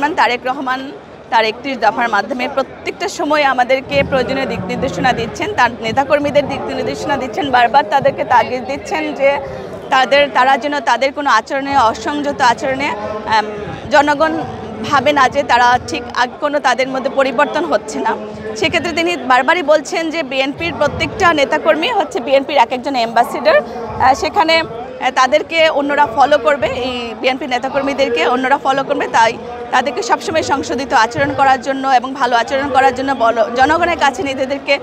Chairman Tarique Rahman তার 31 দফার মাধ্যমে প্রত্যেকটা সময় আমাদেরকে প্রয়োজনীয় দিক নির্দেশনা দিচ্ছেন, তার নেতাকর্মীদের দিক নির্দেশনা দিচ্ছেন, বারবার তাদেরকে তাগিদ দিচ্ছেন যে তারা যেন তাদের কোনো আচরণে, অসংযত আচরণে জনগণ ভাবে না যে তারা ঠিক কোনো তাদের মধ্যে পরিবর্তন হচ্ছে না। সেক্ষেত্রে তিনি বারবারই বলছেন যে বিএনপির প্রত্যেকটা নেতাকর্মী হচ্ছে বিএনপির এক একজন অ্যাম্বাসেডর, সেখানে তাদেরকে অন্যরা ফলো করবে, এই বিএনপির নেতাকর্মীদেরকে অন্যরা ফলো করবে, তাই তাদেরকে সবসময় সংশোধিত আচরণ করার জন্য এবং ভালো আচরণ করার জন্য জনগণের কাছে নিজেদেরকে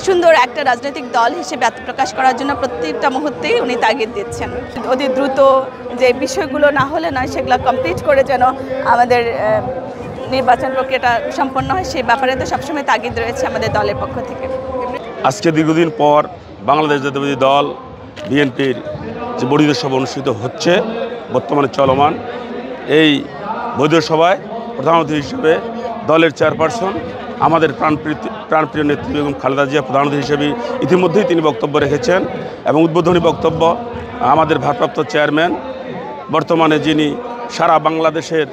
সুন্দর একটা রাজনৈতিক দল হিসেবে আত্মপ্রকাশ করার জন্য প্রত্যেকটা মুহূর্তেই উনি তাগিদ দিচ্ছেন। অতি দ্রুত যে বিষয়গুলো না হলে নয় সেগুলো কমপ্লিট করে যেন আমাদের নির্বাচন প্রক্রিয়াটা সম্পন্ন হয়, সেই ব্যাপারে তো সবসময় তাগিদ রয়েছে আমাদের দলের পক্ষ থেকে। আজকে দীর্ঘদিন পর বাংলাদেশ জাতীয়তাবাদী দল বিএনপির যে বর্ধিত সভা অনুষ্ঠিত হচ্ছে, বর্তমানে চলমান, এই বর্ধিত সভায় প্রধান অতিথি হিসেবে দলের চেয়ারপারসন আমাদের প্রাণপ্রিয় নেত্রী বেগম খালেদা জিয়া প্রধান অতিথি হিসেবে ইতিমধ্যেই তিনি বক্তব্য রেখেছেন এবং উদ্বোধনী বক্তব্য আমাদের ভারপ্রাপ্ত চেয়ারম্যান, বর্তমানে যিনি সারা বাংলাদেশের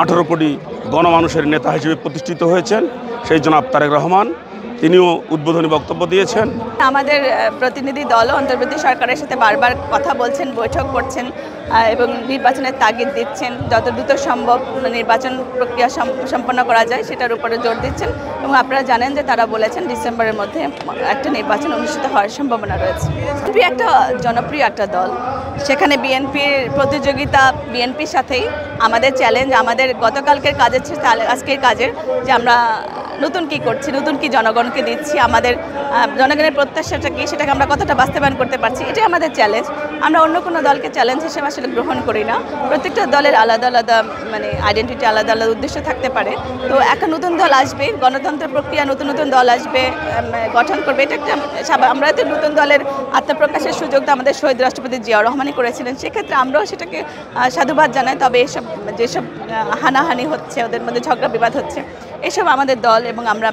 18 কোটি গণমানুষের নেতা হিসেবে প্রতিষ্ঠিত হয়েছেন, সেই জনাব তারেক রহমান, তিনিও উদ্বোধনী বক্তব্য দিয়েছেন। আমাদের প্রতিনিধি দলও অন্তর্বর্তী সরকারের সাথে বারবার কথা বলছেন, বৈঠক করছেন এবং নির্বাচনের তাগিদ দিচ্ছেন, যত দ্রুত সম্ভব নির্বাচন প্রক্রিয়া সম্পন্ন করা যায় সেটার উপরে জোর দিচ্ছেন এবং আপনারা জানেন যে তারা বলেছেন ডিসেম্বরের মধ্যে একটা নির্বাচন অনুষ্ঠিত হওয়ার সম্ভাবনা রয়েছে। বিএনপি একটা জনপ্রিয় একটা দল, সেখানে বিএনপির প্রতিযোগিতা বিএনপির সাথেই আমাদের চ্যালেঞ্জ, আমাদের গতকালকের কাজের আজকের কাজের যে আমরা নতুন কি করছি, নতুন কি জনগণকে দিচ্ছি, আমাদের জনগণের প্রত্যাশাটা কি, সেটাকে আমরা কতটা বাস্তবায়ন করতে পারছি, এটাই আমাদের চ্যালেঞ্জ। আমরা অন্য কোনো দলকে চ্যালেঞ্জ হিসেবে আসলে গ্রহণ করি না। প্রত্যেকটা দলের আলাদা আলাদা আইডেন্টিটি, আলাদা আলাদা উদ্দেশ্য থাকতে পারে। তো একটা নতুন দল আসবে, গণতন্ত্র প্রক্রিয়া নতুন নতুন দল আসবে, গঠন করবে, এটা একটা আমরা তো নতুন দলের আত্মপ্রকাশের সুযোগটা আমাদের শহীদ রাষ্ট্রপতি জিয়াউর রহমানই করেছিলেন, সেক্ষেত্রে আমরাও সেটাকে সাধুবাদ জানাই। তবে এসব যেসব হানাহানি হচ্ছে, ওদের মধ্যে ঝগড়া বিবাদ হচ্ছে, এসব আমাদের দল এবং আমরা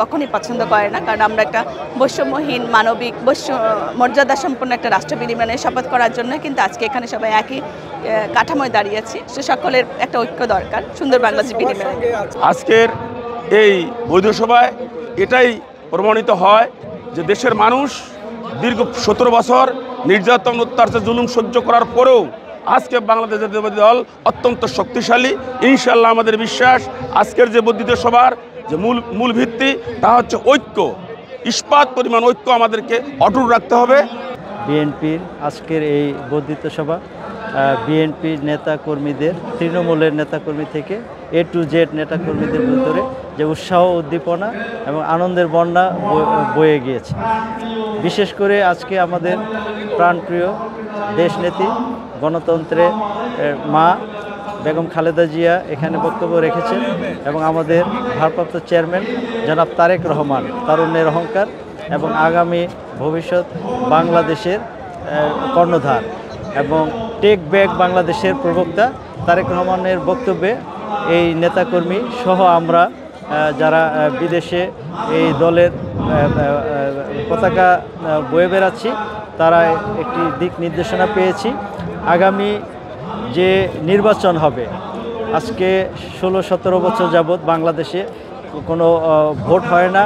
কখনই পছন্দ করে না, কারণ আমরা একটা বৈষম্যহীন, মানবিক, মর্যাদা সম্পন্ন একটা রাষ্ট্র বিনির্মাণের শপথ করার জন্য কিন্তু আজকে এখানে সবাই একই কাঠামোয় দাঁড়িয়েছি। সে সকলের একটা ঐক্য দরকার সুন্দর বাংলাদেশ বিনির্মাণে। আজকের এই বৈধ সভায় এটাই প্রমাণিত হয় যে দেশের মানুষ দীর্ঘ 17 বছর নির্যাতন, অত্যাচার, জুলুম সহ্য করার পরেও আজকে বাংলাদেশ জাতীয়তাবাদী দল অত্যন্ত শক্তিশালী। ইনশাআল্লাহ আমাদের বিশ্বাস আজকের যে বর্ধিত সভার যে মূল ভিত্তি তা হচ্ছে ঐক্য, ইস্পাত পরিমাণ ঐক্য আমাদেরকে অটুট রাখতে হবে। বিএনপির আজকের এই বর্ধিত সভা বিএনপির নেতাকর্মীদের, তৃণমূলের নেতাকর্মী থেকে A to Z নেতাকর্মীদের ভিতরে যে উৎসাহ, উদ্দীপনা এবং আনন্দের বন্যা বয়ে গিয়েছে। বিশেষ করে আজকে আমাদের প্রাণপ্রিয় দেশনেত্রী, গণতন্ত্রের মা বেগম খালেদা জিয়া এখানে বক্তব্য রেখেছেন এবং আমাদের ভারপ্রাপ্ত চেয়ারম্যান জনাব তারেক রহমান, তারুণ্যের অহংকার এবং আগামী ভবিষ্যৎ বাংলাদেশের কর্ণধার এবং টেক ব্যাক বাংলাদেশের প্রবক্তা তারেক রহমানের বক্তব্যে এই নেতাকর্মী সহ আমরা যারা বিদেশে এই দলের পতাকা বয়ে বেড়াচ্ছি, তারা একটি দিক নির্দেশনা পেয়েছি। আগামী যে নির্বাচন হবে, আজকে 16-17 বছর যাবৎ বাংলাদেশে কোনো ভোট হয় না।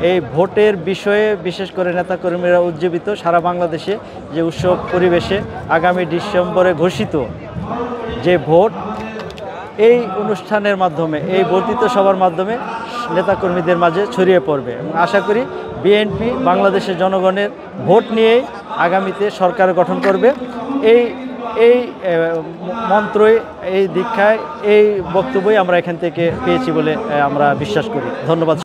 এই ভোটের বিষয়ে বিশেষ করে নেতাকর্মীরা উজ্জীবিত। সারা বাংলাদেশে যে উৎসব পরিবেশে আগামী ডিসেম্বরে ঘোষিত যে ভোট, এই অনুষ্ঠানের মাধ্যমে, এই বর্ধিত সভার মাধ্যমে নেতাকর্মীদের মাঝে ছড়িয়ে পড়বে এবং আশা করি বিএনপি বাংলাদেশের জনগণের ভোট নিয়েই আগামীতে সরকার গঠন করবে। এই মন্ত্রই, এই দীক্ষায়, এই বক্তব্যই আমরা এখান থেকে পেয়েছি বলে আমরা বিশ্বাস করি। ধন্যবাদ।